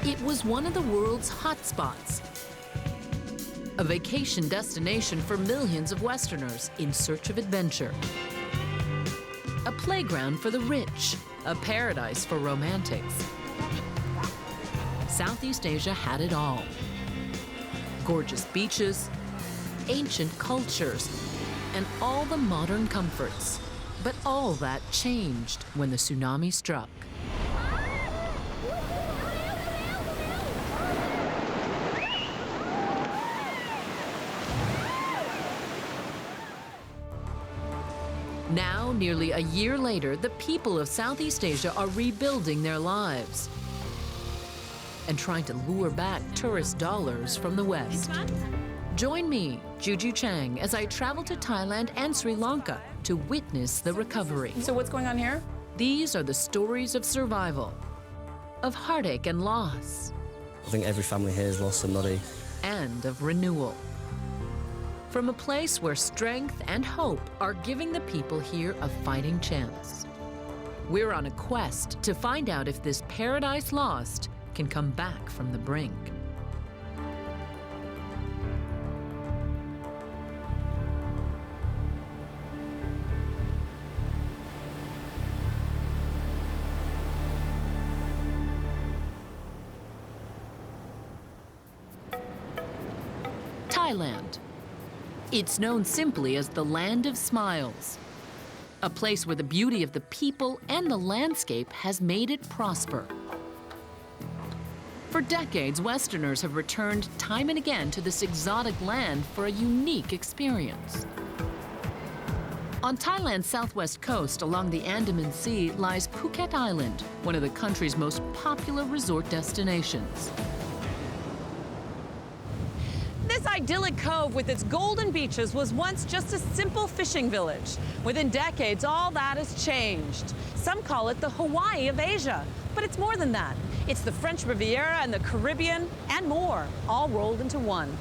It was one of the world's hotspots, a vacation destination for millions of Westerners in search of adventure, a playground for the rich, a paradise for romantics. Southeast Asia had it all. Gorgeous beaches, ancient cultures, and all the modern comforts. But all that changed when the tsunami struck. Now, nearly a year later, the people of Southeast Asia are rebuilding their lives and trying to lure back tourist dollars from the West. Join me, Juju Chang, as I travel to Thailand and Sri Lanka to witness the recovery. So what's going on here? These are the stories of survival, of heartache and loss. I think every family here has lost somebody. And of renewal. From a place where strength and hope are giving the people here a fighting chance. We're on a quest to find out if this paradise lost can come back from the brink. Thailand. It's known simply as the Land of Smiles, a place where the beauty of the people and the landscape has made it prosper. For decades, Westerners have returned time and again to this exotic land for a unique experience. On Thailand's southwest coast along the Andaman Sea lies Phuket Island, one of the country's most popular resort destinations. This idyllic cove with its golden beaches was once just a simple fishing village. Within decades, all that has changed. Some call it the Hawaii of Asia, but it's more than that. It's the French Riviera and the Caribbean and more, all rolled into one.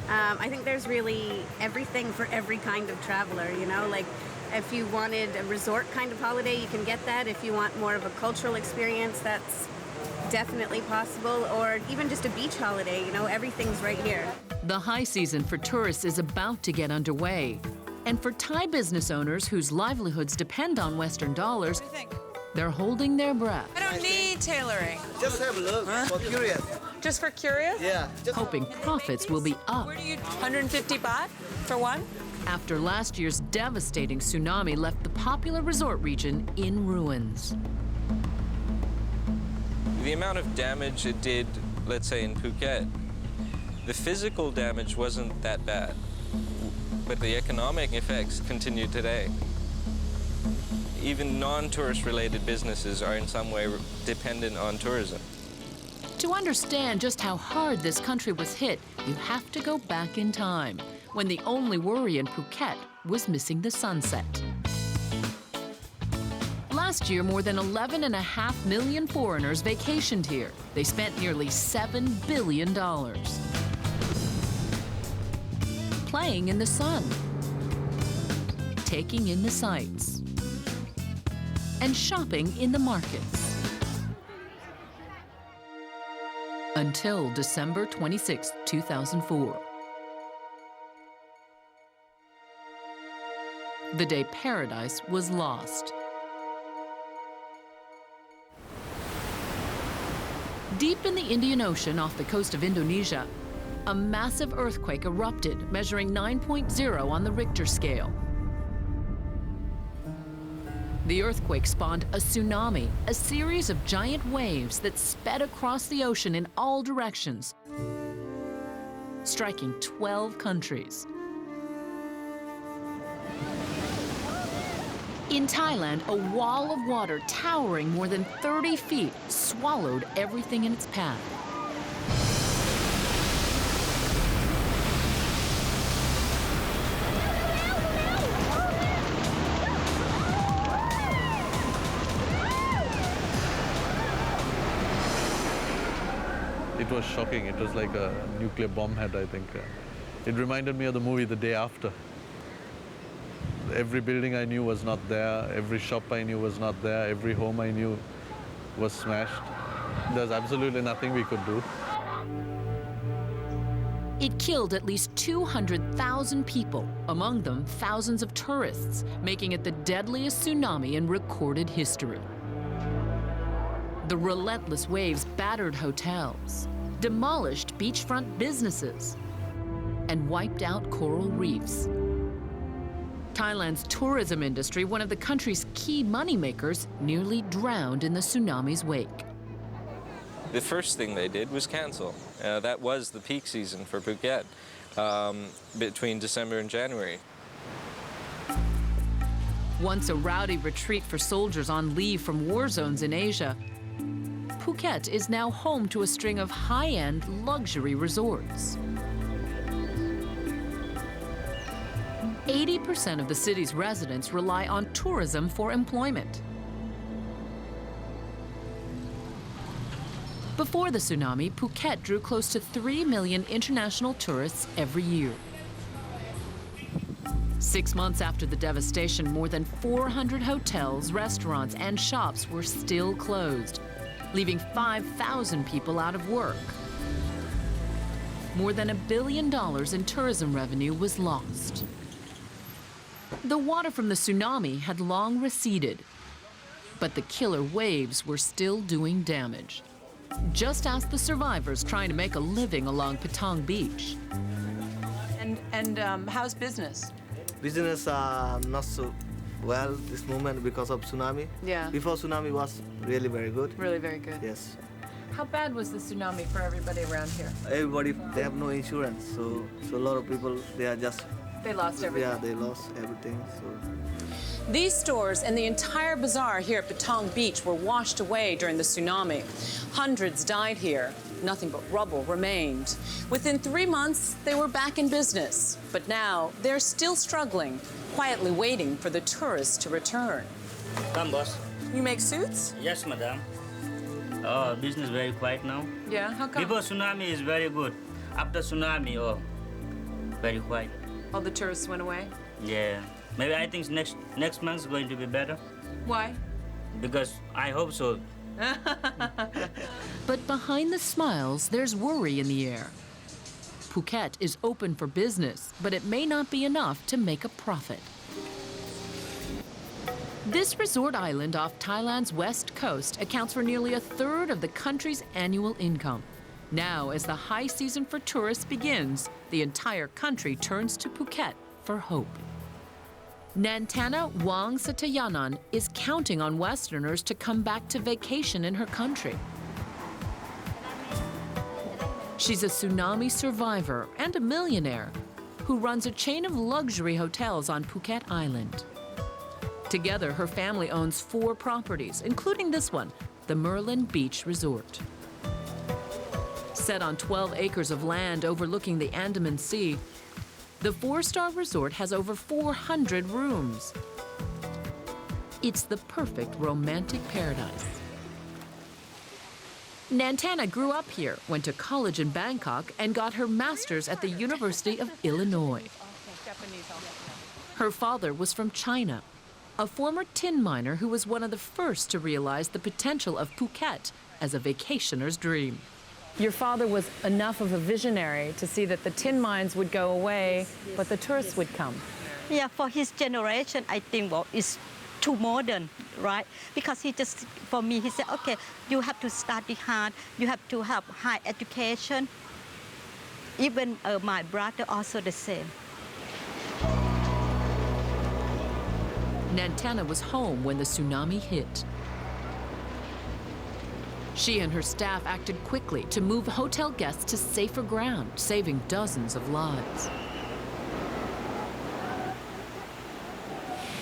I think there's really everything for every kind of traveler, you know? Like, if you wanted a resort kind of holiday, you can get that. If you want more of a cultural experience, that's definitely possible, or even just a beach holiday, you know, everything's right here. The high season for tourists is about to get underway. And for Thai business owners whose livelihoods depend on Western dollars, What do you think? they're holding their breath, I don't need tailoring. Just have a look, for curious. Just for curious? Yeah. Just hoping profits will be up. Where do you, 150 baht for one? After last year's devastating tsunami left the popular resort region in ruins. The amount of damage it did, let's say in Phuket, the physical damage wasn't that bad, but the economic effects continue today. Even non-tourist related businesses are in some way dependent on tourism. To understand just how hard this country was hit, you have to go back in time, when the only worry in Phuket was missing the sunset. Last year, more than 11.5 million foreigners vacationed here. They spent nearly $7 billion. Playing in the sun, taking in the sights, and shopping in the markets. Until December 26, 2004. The day paradise was lost. Deep in the Indian Ocean off the coast of Indonesia, a massive earthquake erupted, measuring 9.0 on the Richter scale. The earthquake spawned a tsunami, a series of giant waves that sped across the ocean in all directions, striking 12 countries. In Thailand, a wall of water towering more than 30 feet swallowed everything in its path. It was shocking. It was like a nuclear bomb head, I think. It reminded me of the movie The Day After. Every building I knew was not there. Every shop I knew was not there. Every home I knew was smashed. There's absolutely nothing we could do. It killed at least 200,000 people, among them thousands of tourists, making it the deadliest tsunami in recorded history. The relentless waves battered hotels, demolished beachfront businesses, and wiped out coral reefs. Thailand's tourism industry, one of the country's key moneymakers, nearly drowned in the tsunami's wake. The first thing they did was cancel. That was the peak season for Phuket, between December and January. Once a rowdy retreat for soldiers on leave from war zones in Asia, Phuket is now home to a string of high-end luxury resorts. 80% of the city's residents rely on tourism for employment. Before the tsunami, Phuket drew close to 3 million international tourists every year. 6 months after the devastation, more than 400 hotels, restaurants, and shops were still closed, leaving 5,000 people out of work. More than $1 billion in tourism revenue was lost. The water from the tsunami had long receded, but the killer waves were still doing damage. Just ask the survivors trying to make a living along Patong Beach. And how's business? Business not so well this moment because of tsunami. Yeah. Before tsunami was really very good. Really very good. Yes. How bad was the tsunami for everybody around here? Everybody, they have no insurance, so a lot of people, they are just, They lost everything. yeah, they lost everything. So These stores and the entire bazaar here at Patong Beach were washed away during the tsunami. Hundreds died here. Nothing but rubble remained. Within 3 months, they were back in business. But now, they're still struggling, quietly waiting for the tourists to return. Come, boss. You make suits? Yes, madam. Oh, business very quiet now. Yeah, how come? Before tsunami is very good. After tsunami, oh, very quiet. All the tourists went away? Yeah. Maybe I think next month is going to be better. Why? Because I hope so. But behind the smiles, there's worry in the air. Phuket is open for business, but it may not be enough to make a profit. This resort island off Thailand's west coast accounts for nearly a third of the country's annual income. Now, as the high season for tourists begins, the entire country turns to Phuket for hope. Nantana Wang Satayanan is counting on Westerners to come back to vacation in her country. She's a tsunami survivor and a millionaire who runs a chain of luxury hotels on Phuket Island. Together, her family owns 4 properties, including this one, the Merlin Beach Resort. Set on 12 acres of land overlooking the Andaman Sea, the 4-star resort has over 400 rooms. It's the perfect romantic paradise. Nantana grew up here, went to college in Bangkok, and got her master's at the University of Illinois. Her father was from China, a former tin miner who was one of the first to realize the potential of Phuket as a vacationer's dream. Your father was enough of a visionary to see that the tin mines would go away, but the tourists would come. Yeah, for his generation, I think, well, it's too modern, right? Because he just, for me, he said, okay, you have to study hard, you have to have high education. Even my brother also the same. Nantana was home when the tsunami hit. She and her staff acted quickly to move hotel guests to safer ground, saving dozens of lives.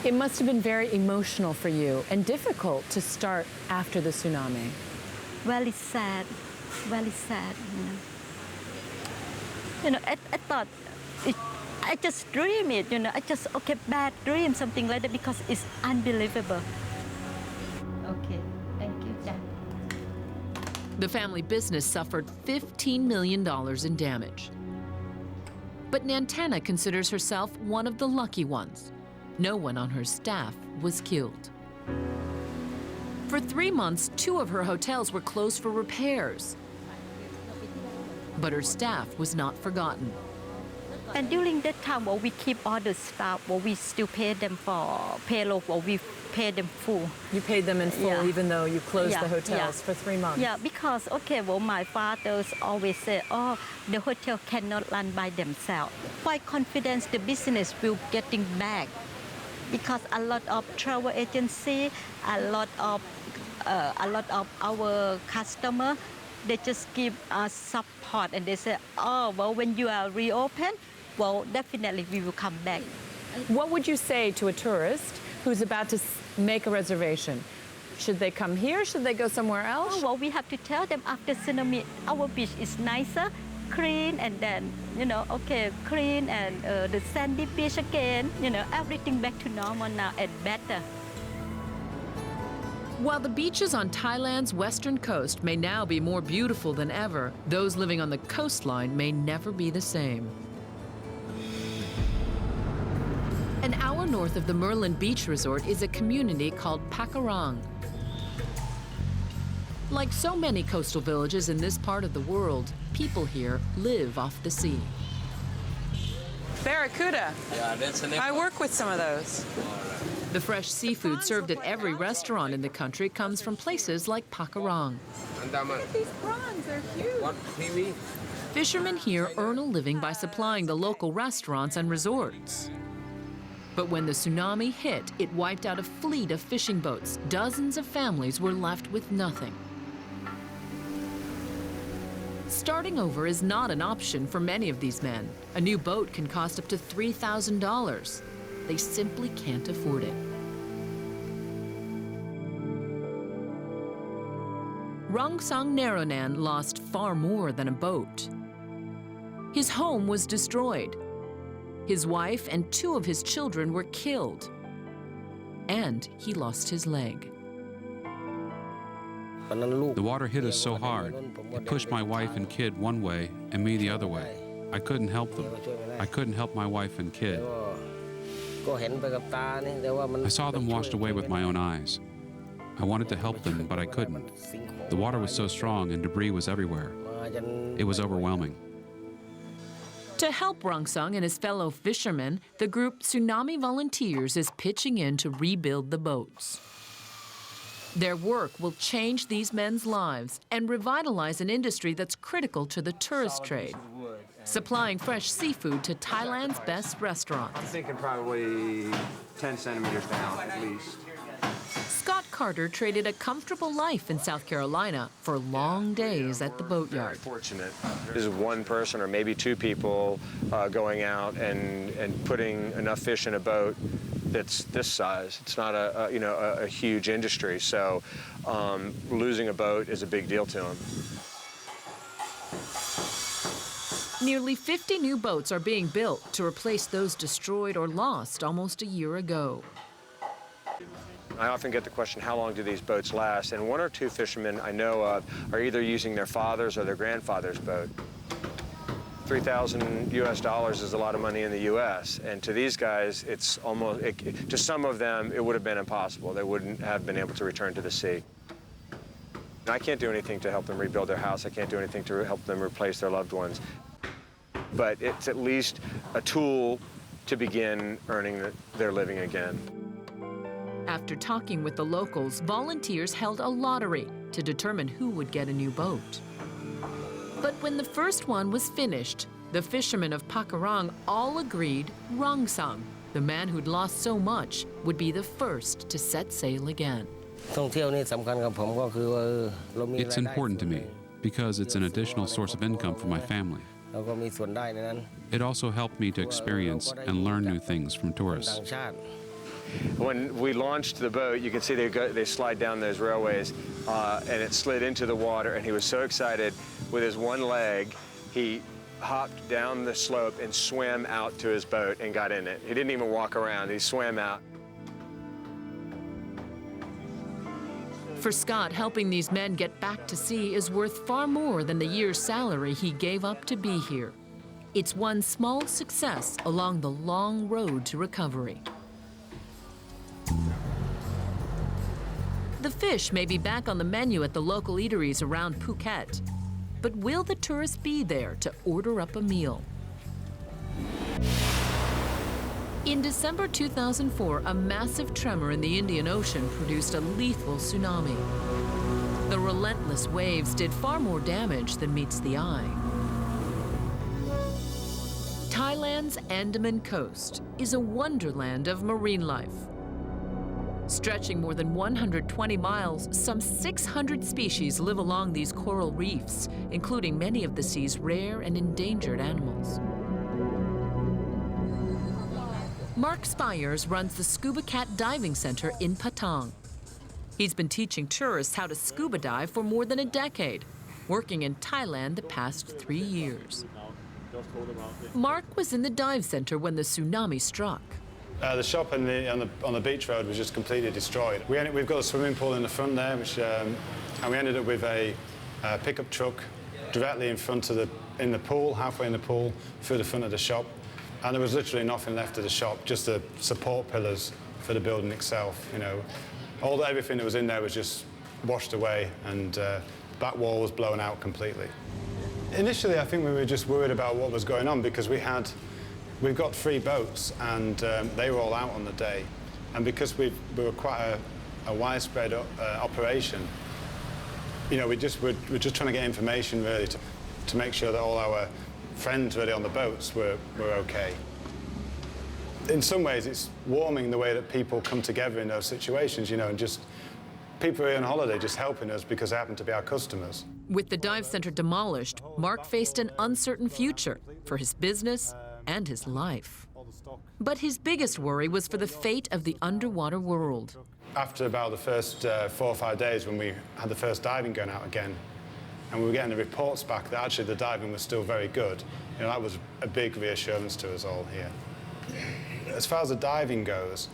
It must have been very emotional for you and difficult to start after the tsunami. Very sad, very sad, you know. I thought, I just dream it, you know. I just, okay, bad dream, something like that, because it's unbelievable. Okay, thank you, Jack. The family business suffered $15 million in damage. But Nantana considers herself one of the lucky ones. No one on her staff was killed. For 3 months, 2 of her hotels were closed for repairs. But her staff was not forgotten. And during that time, we keep all the staff, we still pay them for payroll, we pay them full. You paid them in full, Yeah. even though you closed Yeah, the hotels yeah. for 3 months. Yeah, because, my fathers always say, oh, the hotel cannot run by themselves. Quite confident the business will getting back because a lot of travel agency, a lot of our customer, they just give us support and they say, oh, well, when you are reopened, well, definitely we will come back. What would you say to a tourist who's about to make a reservation? Should they come here? Should they go somewhere else? Oh, well, we have to tell them after tsunami, our beach is nicer, clean, and then, clean and the sandy beach again, everything back to normal now and better. While the beaches on Thailand's western coast may now be more beautiful than ever, those living on the coastline may never be the same. An hour north of the Merlin Beach Resort is a community called Pakarang. Like so many coastal villages in this part of the world, people here live off the sea. Barracuda. Yeah, that's an I work with some of those. The fresh seafood served at every restaurant in the country comes from places like Pakarang. These prawns are huge. Fishermen here earn a living by supplying the local restaurants and resorts. But when the tsunami hit, it wiped out a fleet of fishing boats. Dozens of families were left with nothing. Starting over is not an option for many of these men. A new boat can cost up to $3,000. They simply can't afford it. Rongsang Naronan lost far more than a boat. His home was destroyed. His wife and 2 of his children were killed. And he lost his leg. The water hit us so hard. It pushed my wife and kid one way and me the other way. I couldn't help them. I couldn't help my wife and kid. I saw them washed away with my own eyes. I wanted to help them, but I couldn't. The water was so strong and debris was everywhere. It was overwhelming. To help Rongsang and his fellow fishermen, the group Tsunami Volunteers is pitching in to rebuild the boats. Their work will change these men's lives and revitalize an industry that's critical to the tourist trade, supplying fresh seafood to Thailand's best restaurants. I'm thinking probably 10 centimeters down at least. Scott Carter traded a comfortable life in South Carolina for long days at the boatyard. Fortunate. This is one person or maybe 2 people going out and putting enough fish in a boat that's this size. It's not a huge industry, so losing a boat is a big deal to them. Nearly 50 new boats are being built to replace those destroyed or lost almost a year ago. I often get the question, how long do these boats last? And 1 or 2 fishermen I know of are either using their father's or their grandfather's boat. $3,000 is a lot of money in the U.S. And to these guys, it's almost, to some of them, it would have been impossible. They wouldn't have been able to return to the sea. I can't do anything to help them rebuild their house. I can't do anything to help them replace their loved ones. But it's at least a tool to begin earning their living again. After talking with the locals, volunteers held a lottery to determine who would get a new boat. But when the first one was finished, the fishermen of Pakarang all agreed Rongsang, the man who'd lost so much, would be the first to set sail again. It's important to me because it's an additional source of income for my family. It also helped me to experience and learn new things from tourists. When we launched the boat, you can see they slide down those railways, and it slid into the water, and he was so excited. With his one leg, he hopped down the slope and swam out to his boat and got in it. He didn't even walk around, he swam out. For Scott, helping these men get back to sea is worth far more than the year's salary he gave up to be here. It's one small success along the long road to recovery. The fish may be back on the menu at the local eateries around Phuket. But will the tourist be there to order up a meal? In December 2004, a massive tremor in the Indian Ocean produced a lethal tsunami. The relentless waves did far more damage than meets the eye. Thailand's Andaman coast is a wonderland of marine life. Stretching more than 120 miles, some 600 species live along these coral reefs, including many of the sea's rare and endangered animals. Mark Spires runs the Scuba Cat Diving Center in Patong. He's been teaching tourists how to scuba dive for more than a decade, working in Thailand the past 3 years. Mark was in the dive center when the tsunami struck. The shop on the beach road was just completely destroyed. We've got a swimming pool in the front there, and we ended up with a pickup truck directly in the pool, halfway in the pool, through the front of the shop. And there was literally nothing left of the shop, just the support pillars for the building itself. You know, everything that was in there was just washed away, and back wall was blown out completely. Initially, I think we were just worried about what was going on because we've got 3 boats, and they were all out on the day. And because we were quite a widespread operation, you know, we're just trying to get information really to make sure that all our friends really on the boats were okay. In some ways, it's warming the way that people come together in those situations, you know, and just people are on holiday just helping us because they happen to be our customers. With the dive center demolished, Mark faced an uncertain future for his business and his life. But his biggest worry was for the fate of the underwater world. After about the first 4 or 5 days when we had the first diving going out again, and we were getting the reports back that actually the diving was still very good, you know, that was a big reassurance to us all here. As far as the diving goes,